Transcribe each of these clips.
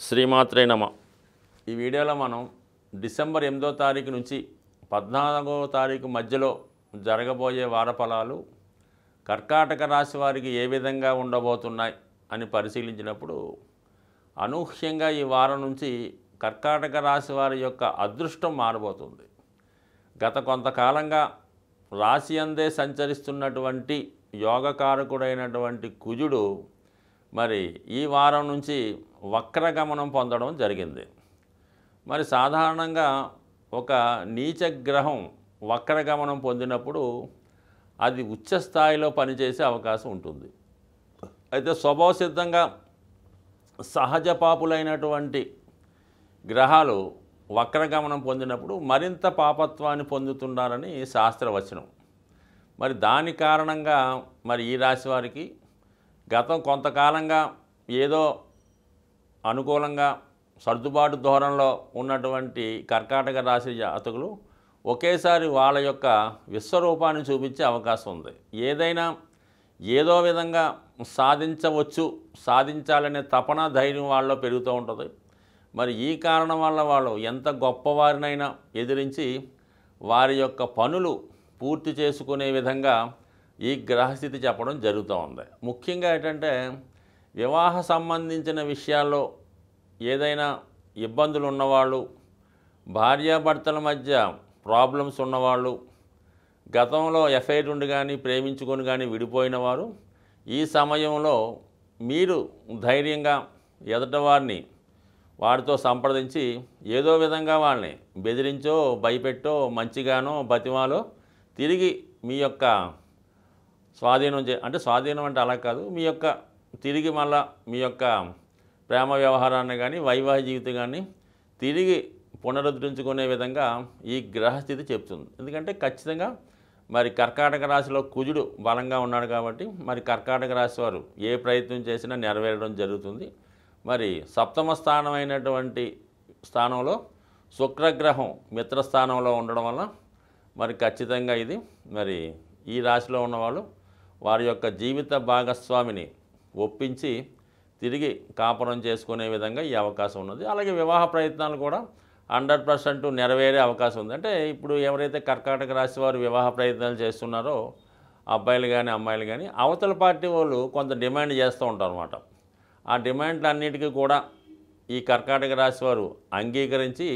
శ్రీమాత్రే నమ. ఈ వీడియోలో మనం డిసెంబర్ 8వ తారీఖు నుంచి 14వ తారీఖు మధ్యలో జరగబోయే వారఫలాలు కర్కాటక రాశి వారికి ఏ విధంగా ఉండబోతున్నాయి అని పరిశీలించినప్పుడు అనూహ్యంగా ఈ వారం నుంచి కర్కాటక రాశి వారి యొక్క అదృష్టం మారబోతుంది. గత కొంతకాలంగా రాశి అందే సంచరిస్తున్నటువంటి యోగకారకుడైనటువంటి కుజుడు మరి ఈ వారం నుంచి వక్రగమనం పొందడం జరిగింది. మరి సాధారణంగా ఒక నీచ గ్రహం వక్రగమనం పొందినప్పుడు అది ఉచ్చ స్థాయిలో పనిచేసే అవకాశం ఉంటుంది. అయితే స్వభావ సిద్ధంగా సహజ పాపులైనటువంటి గ్రహాలు వక్రగమనం పొందినప్పుడు మరింత పాపత్వాన్ని పొందుతున్నారని శాస్త్రవచనం. మరి దాని కారణంగా మరి ఈ రాశి వారికి గతం కొంతకాలంగా ఏదో అనుకూలంగా సర్దుబాటు ధోరణిలో ఉన్నటువంటి కర్కాటక రాశి జాతకులు ఒకేసారి వాళ్ళ యొక్క విశ్వరూపాన్ని చూపించే అవకాశం ఉంది. ఏదైనా ఏదో విధంగా సాధించవచ్చు, సాధించాలనే తపన ధైర్యం వాళ్ళలో పెరుగుతూ ఉంటుంది. మరి ఈ కారణం వల్ల వాళ్ళు ఎంత గొప్పవారినైనా ఎదిరించి వారి యొక్క పనులు పూర్తి చేసుకునే విధంగా ఈ గ్రహస్థితి చెప్పడం జరుగుతూ ఉంది. ముఖ్యంగా ఏంటంటే వివాహ సంబంధించిన విషయాల్లో ఏదైనా ఇబ్బందులు ఉన్నవాళ్ళు, భార్యాభర్తల మధ్య ప్రాబ్లమ్స్ ఉన్నవాళ్ళు, గతంలో ఎఫైర్ ఉండి కానీ ప్రేమించుకొని కానీ విడిపోయిన వారు ఈ సమయంలో మీరు ధైర్యంగా ఎదుటివారిని వారితో సంప్రదించి ఏదో విధంగా వాళ్ళని బెదిరించో భయపెట్టో మంచిగానో బతిమాలో తిరిగి మీ యొక్క స్వాధీనం అంటే స్వాధీనం అంటే అలా కాదు, మీ యొక్క తిరిగి మళ్ళా మీ యొక్క ప్రేమ వ్యవహారాన్ని కానీ వైవాహిక జీవితాన్ని తిరిగి పునరుద్ధరించుకునే విధంగా ఈ గ్రహస్థితి చెప్తుంది. ఎందుకంటే ఖచ్చితంగా మరి కర్కాటక రాశిలో కుజుడు బలంగా ఉన్నాడు కాబట్టి మరి కర్కాటక రాశి వారు ఏ ప్రయత్నం చేసినా నెరవేరడం జరుగుతుంది. మరి సప్తమ స్థానమైనటువంటి స్థానంలో శుక్రగ్రహం మిత్రస్థానంలో ఉండడం వల్ల మరి ఖచ్చితంగా ఇది మరి ఈ రాశిలో ఉన్నవాళ్ళు వారి యొక్క జీవిత భాగస్వామిని ఒప్పించి తిరిగి కాపురం చేసుకునే విధంగా ఈ అవకాశం ఉన్నది. అలాగే వివాహ ప్రయత్నాలు కూడా 100% నెరవేరే అవకాశం ఉంది. అంటే ఇప్పుడు ఎవరైతే కర్కాటక రాశి వారు వివాహ ప్రయత్నాలు చేస్తున్నారో అబ్బాయిలు కానీ అమ్మాయిలు కానీ అవతల పార్టీ వాళ్ళు కొంత డిమాండ్ చేస్తూ ఉంటారు అన్నమాట. ఆ డిమాండ్లన్నిటికీ కూడా ఈ కర్కాటక రాశి వారు అంగీకరించి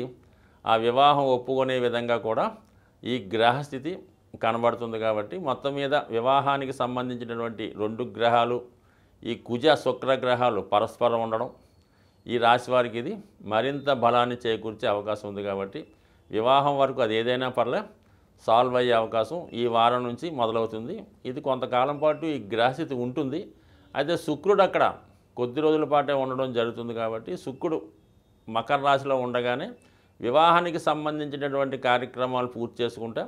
ఆ వివాహం ఒప్పుకునే విధంగా కూడా ఈ గ్రహస్థితి కనబడుతుంది. కాబట్టి మొత్తం మీద వివాహానికి సంబంధించినటువంటి 2 గ్రహాలు ఈ కుజ శుక్ర గ్రహాలు పరస్పరం ఉండడం ఈ రాశి వారికి ఇది మరింత బలాన్ని చేకూర్చే అవకాశం ఉంది. కాబట్టి వివాహం వరకు అది ఏదైనా పర్లే సాల్వ్ అయ్యే అవకాశం ఈ వారం నుంచి మొదలవుతుంది. ఇది కొంతకాలం పాటు ఈ గ్రహస్థితి ఉంటుంది. అయితే శుక్రుడు అక్కడ కొద్ది రోజుల పాటే ఉండడం జరుగుతుంది. కాబట్టి శుక్రుడు మకర రాశిలో ఉండగానే వివాహానికి సంబంధించినటువంటి కార్యక్రమాలు పూర్తి చేసుకుంటే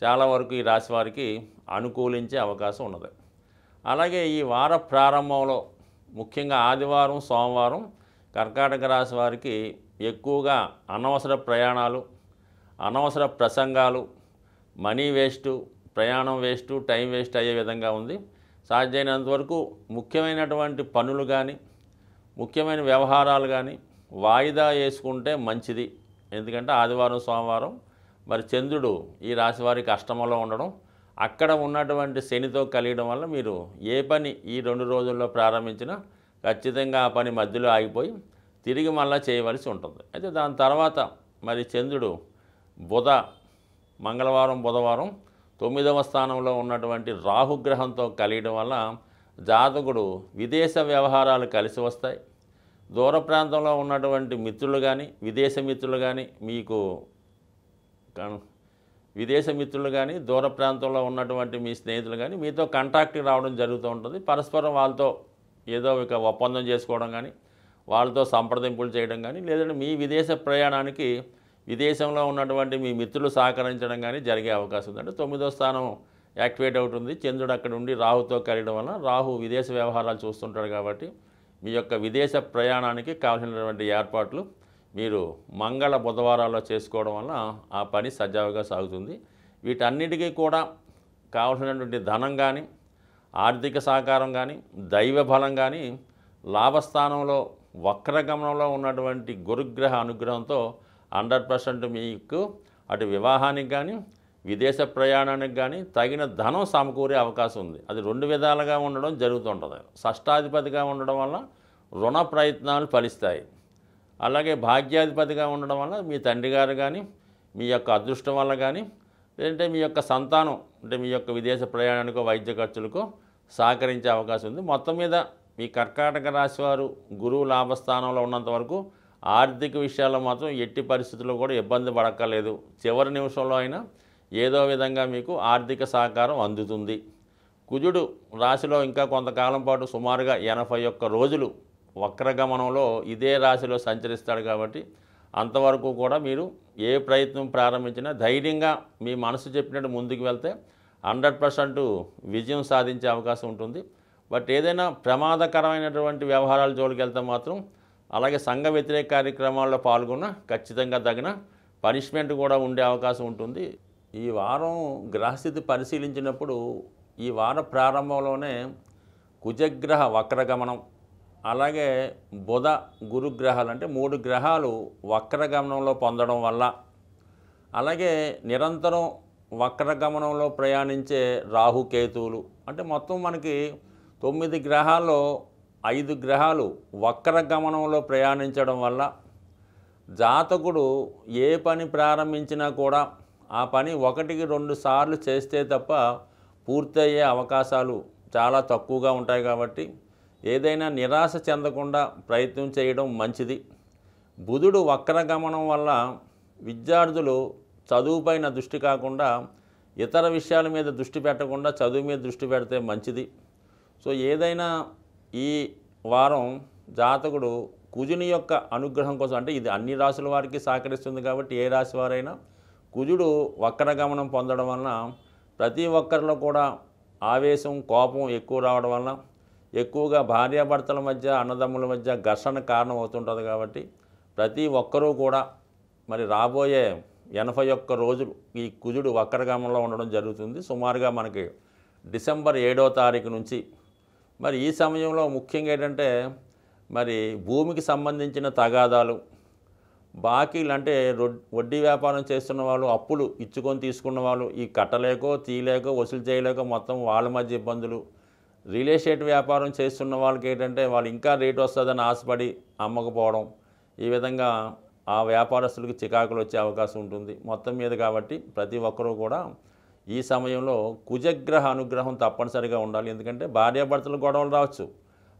చాలా వరకు ఈ రాశి వారికి అనుకూలించే అవకాశం ఉన్నది. అలాగే ఈ వార ప్రారంభంలో ముఖ్యంగా ఆదివారం సోమవారం కర్కాటక రాశి వారికి ఎక్కువగా అనవసర ప్రయాణాలు, అనవసర ప్రసంగాలు, మనీ వేస్టు, ప్రయాణం వేస్టు, టైం వేస్ట్ అయ్యే విధంగా ఉంది. సాధ్యమైనంత వరకు ముఖ్యమైనటువంటి పనులు కానీ ముఖ్యమైన వ్యవహారాలు కానీ వాయిదా వేసుకుంటే మంచిది. ఎందుకంటే ఆదివారం సోమవారం మరి చంద్రుడు ఈ రాశి వారికి అష్టమంలో ఉండడం, అక్కడ ఉన్నటువంటి శనితో కలియడం వల్ల మీరు ఏ పని ఈ 2 రోజుల్లో ప్రారంభించినా ఖచ్చితంగా ఆ పని మధ్యలో ఆగిపోయి తిరిగి మళ్ళీ చేయవలసి ఉంటుంది. అయితే దాని తర్వాత మరి చంద్రుడు మంగళవారం బుధవారం 9వ స్థానంలో ఉన్నటువంటి రాహుగ్రహంతో కలియడం వల్ల జాతకుడు విదేశ వ్యవహారాలు కలిసి వస్తాయి. దూర ప్రాంతంలో ఉన్నటువంటి మిత్రులు కానీ విదేశ మిత్రులు కానీ విదేశ మిత్రులు కానీ దూర ప్రాంతంలో ఉన్నటువంటి మీ స్నేహితులు కానీ మీతో కాంటాక్ట్ రావడం జరుగుతూ ఉంటుంది. పరస్పరం వాళ్ళతో ఏదో ఒక ఒప్పందం చేసుకోవడం కానీ వాళ్ళతో సంప్రదింపులు చేయడం కానీ లేదంటే మీ విదేశ ప్రయాణానికి విదేశంలో ఉన్నటువంటి మీ మిత్రులు సహకరించడం కానీ జరిగే అవకాశం ఉంది. అంటే 9వ స్థానం యాక్టివేట్ అవుతుంది. చంద్రుడు అక్కడ ఉండి రాహుతో కలియడం వల్ల రాహు విదేశ వ్యవహారాలు చూస్తుంటాడు. కాబట్టి మీ యొక్క విదేశ ప్రయాణానికి కావాల్సినటువంటి ఏర్పాట్లు మీరు మంగళ బుధవారాల్లో చేసుకోవడం వల్ల ఆ పని సజావుగా సాగుతుంది. వీటన్నిటికీ కూడా కావాల్సినటువంటి ధనం కానీ ఆర్థిక సహకారం కానీ దైవ బలం కానీ లాభస్థానంలో వక్రగమనంలో ఉన్నటువంటి గురుగ్రహ అనుగ్రహంతో 100% మీకు అటు వివాహానికి కానీ విదేశ ప్రయాణానికి కానీ తగిన ధనం సమకూరే అవకాశం ఉంది. అది 2 విధాలుగా ఉండడం జరుగుతుంటుంది. షష్టాధిపతిగా ఉండడం వల్ల రుణ ప్రయత్నాలు ఫలిస్తాయి. అలాగే భాగ్యాధిపతిగా ఉండడం వల్ల మీ తండ్రి గారు కానీ మీ యొక్క అదృష్టం వల్ల కానీ లేదంటే మీ యొక్క సంతానం అంటే మీ యొక్క విదేశ ప్రయాణానికో వైద్య ఖర్చులకో సహకరించే అవకాశం ఉంది. మొత్తం మీద మీ కర్కాటక రాశి వారు గురువు లాభస్థానంలో ఉన్నంత వరకు ఆర్థిక విషయాల్లో మాత్రం ఎట్టి పరిస్థితుల్లో కూడా ఇబ్బంది పడక్కర్లేదు. చివరి నిమిషంలో అయినా ఏదో విధంగా మీకు ఆర్థిక సహకారం అందుతుంది. కుజుడు రాశిలో ఇంకా కొంతకాలం పాటు సుమారుగా 81 రోజులు వక్రగమనంలో ఇదే రాశిలో సంచరిస్తాడు కాబట్టి అంతవరకు కూడా మీరు ఏ ప్రయత్నం ప్రారంభించినా ధైర్యంగా మీ మనసు చెప్పినట్టు ముందుకు వెళ్తే 100% విజయం సాధించే అవకాశం ఉంటుంది. బట్ ఏదైనా ప్రమాదకరమైనటువంటి వ్యవహారాల జోలికి వెళ్తే మాత్రం అలాగే సంఘ వ్యతిరేక కార్యక్రమాల్లో పాల్గొన్న ఖచ్చితంగా తగిన పనిష్మెంట్ కూడా ఉండే అవకాశం ఉంటుంది. ఈ వారం గ్రహస్థితి పరిశీలించినప్పుడు ఈ వార ప్రారంభంలోనే కుజగ్రహ వక్రగమనం అలాగే బుధ గురుగ్రహాలు అంటే 3 గ్రహాలు వక్రగమనంలో పొందడం వల్ల అలాగే నిరంతరం వక్రగమనంలో ప్రయాణించే రాహుకేతువులు అంటే మొత్తం మనకి 9 గ్రహాల్లో 5 గ్రహాలు వక్రగమనంలో ప్రయాణించడం వల్ల జాతకుడు ఏ పని ప్రారంభించినా కూడా ఆ పని 1-2 సార్లు చేస్తే తప్ప పూర్తయ్యే అవకాశాలు చాలా తక్కువగా ఉంటాయి. కాబట్టి ఏదైనా నిరాశ చెందకుండా ప్రయత్నం చేయడం మంచిది. బుధుడు వక్రగమనం వల్ల విద్యార్థులు చదువుపైన దృష్టి కాకుండా ఇతర విషయాల మీద దృష్టి పెట్టకుండా చదువు మీద దృష్టి పెడితే మంచిది. సో ఏదైనా ఈ వారం జాతకుడు కుజుని యొక్క అనుగ్రహం కోసం అంటే ఇది అన్ని రాశుల వారికి సహకరిస్తుంది కాబట్టి ఏ రాశి వారైనా కుజుడు వక్రగమనం పొందడం వలన ప్రతి ఒక్కరిలో కూడా ఆవేశం కోపం ఎక్కువ రావడం వలన ఎక్కువగా భార్యాభర్తల మధ్య అన్నదమ్ముల మధ్య ఘర్షణ కారణం అవుతుంటుంది. కాబట్టి ప్రతి ఒక్కరూ కూడా మరి రాబోయే 81 రోజులు ఈ కుజుడు వక్రగమనంలో ఉండడం జరుగుతుంది. సుమారుగా మనకి డిసెంబర్ 7వ తారీఖు నుంచి మరి ఈ సమయంలో ముఖ్యంగా ఏంటంటే మరి భూమికి సంబంధించిన తగాదాలు బాకీలు అంటే వడ్డీ వ్యాపారం చేస్తున్న వాళ్ళు అప్పులు ఇచ్చుకొని తీసుకున్న వాళ్ళు ఈ కట్టలేకో తీయలేకో వసూలు చేయలేకో మొత్తం వాళ్ళ మధ్య ఇబ్బందులు రియల్ ఎస్టేట్ వ్యాపారం చేస్తున్న వాళ్ళకి ఏంటంటే వాళ్ళు ఇంకా రేటు వస్తుందని ఆశపడి అమ్మకపోవడం ఈ విధంగా ఆ వ్యాపారస్తులకు చికాకులు వచ్చే అవకాశం ఉంటుంది మొత్తం మీద. కాబట్టి ప్రతి ఒక్కరూ కూడా ఈ సమయంలో కుజగ్రహ అనుగ్రహం తప్పనిసరిగా ఉండాలి. ఎందుకంటే భార్యాభర్తలు గొడవలు రావచ్చు,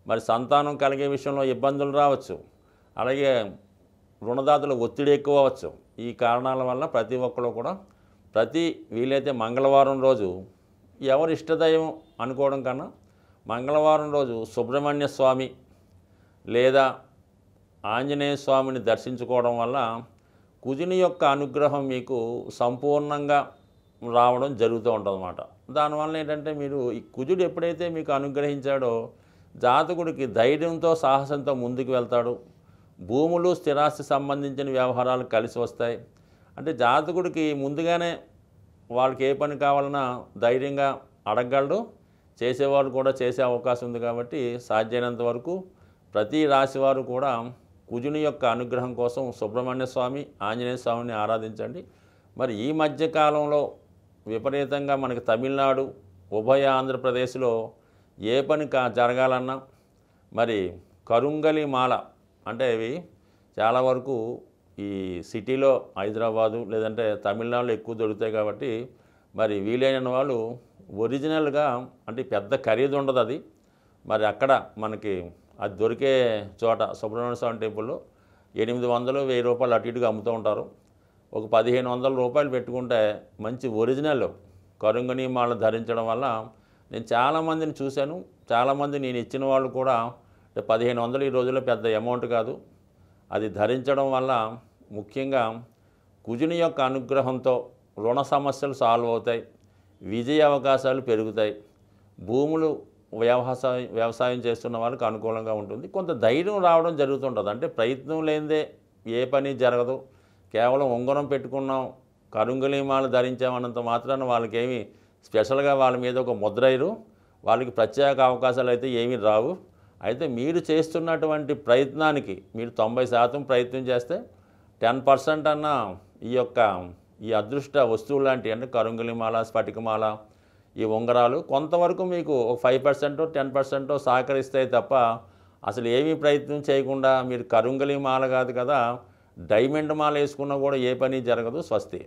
మరి సంతానం కలిగే విషయంలో ఇబ్బందులు రావచ్చు, అలాగే రుణదాతలు ఒత్తిడి ఎక్కువ అవ్వచ్చు. ఈ కారణాల వల్ల ప్రతి ఒక్కరు కూడా వీలైతే మంగళవారం రోజు ఎవరి ఇష్టదైవం అనుకోవడం కన్నా మంగళవారం రోజు సుబ్రహ్మణ్య స్వామి లేదా ఆంజనేయ స్వామిని దర్శించుకోవడం వల్ల కుజుని యొక్క అనుగ్రహం మీకు సంపూర్ణంగా రావడం జరుగుతూ ఉంటుందన్నమాట. దానివల్ల ఏంటంటే మీరు ఈ కుజుడు ఎప్పుడైతే మీకు అనుగ్రహించాడో జాతకుడికి ధైర్యంతో సాహసంతో ముందుకు వెళ్తాడు. భూములు స్థిరాస్తి సంబంధించిన వ్యవహారాలు కలిసి వస్తాయి. అంటే జాతకుడికి ముందుగానే వాళ్ళకి ఏ పని కావాలన్నా ధైర్యంగా అడగగలడు, చేసేవాళ్ళు కూడా చేసే అవకాశం ఉంది. కాబట్టి సాధ్యమైనంత వరకు ప్రతి రాశివారు కూడా కుజుని యొక్క అనుగ్రహం కోసం సుబ్రహ్మణ్య స్వామి ఆంజనేయ స్వామిని ఆరాధించండి. మరి ఈ మధ్యకాలంలో విపరీతంగా మనకి తమిళనాడు ఉభయ ఆంధ్రప్రదేశ్లో ఏ పని జరగాలన్నా మరి కరుంగలి మాల అంటే ఇవి చాలా వరకు ఈ సిటీలో హైదరాబాదు లేదంటే తమిళనాడులో ఎక్కువ దొరుకుతాయి. కాబట్టి మరి వీలైన వాళ్ళు ఒరిజినల్గా అంటే పెద్ద ఖరీదు ఉండదు అది, మరి అక్కడ మనకి అది దొరికే చోట సుబ్రహ్మణ్య స్వామి టెంపుల్లో 800-1000 రూపాయలు అటు ఇటుగా అమ్ముతూ ఉంటారు. ఒక 1500 రూపాయలు పెట్టుకుంటే మంచి ఒరిజినల్ కరుంగని మాల ధరించడం వల్ల నేను చాలామందిని చూశాను. చాలామంది నేను ఇచ్చిన వాళ్ళు కూడా 1500 ఈ రోజుల్లో పెద్ద అమౌంట్ కాదు. అది ధరించడం వల్ల ముఖ్యంగా కుజుని యొక్క అనుగ్రహంతో రుణ సమస్యలు సాల్వ్ అవుతాయి, విజయ అవకాశాలు పెరుగుతాయి, భూములు వ్యవసాయం చేస్తున్న వాళ్ళకి అనుకూలంగా ఉంటుంది, కొంత ధైర్యం రావడం జరుగుతుంటుంది. అంటే ప్రయత్నం లేనిదే ఏ పని జరగదు. కేవలం ఉంగరం పెట్టుకున్నాం కరుంగలీమాలు ధరించామన్నంత మాత్రాన వాళ్ళకేమి స్పెషల్గా వాళ్ళ మీద ఒక ముద్రైరు, వాళ్ళకి ప్రత్యేక అవకాశాలు అయితే ఏమీ రావు. అయితే మీరు చేస్తున్నటువంటి ప్రయత్నానికి మీరు 90% ప్రయత్నం చేస్తే 10% అన్న ఈ అదృష్ట వస్తువులు లాంటి అంటే కరుంగలిమాల, స్ఫటికమాల, ఈ ఉంగరాలు కొంతవరకు మీకు ఒక 5% 10% సహకరిస్తాయి తప్ప అసలు ఏమీ ప్రయత్నం చేయకుండా మీరు కరుంగలి మాల కాదు కదా, డైమండ్ మాల వేసుకున్నా కూడా ఏ పని జరగదు. స్వస్తి.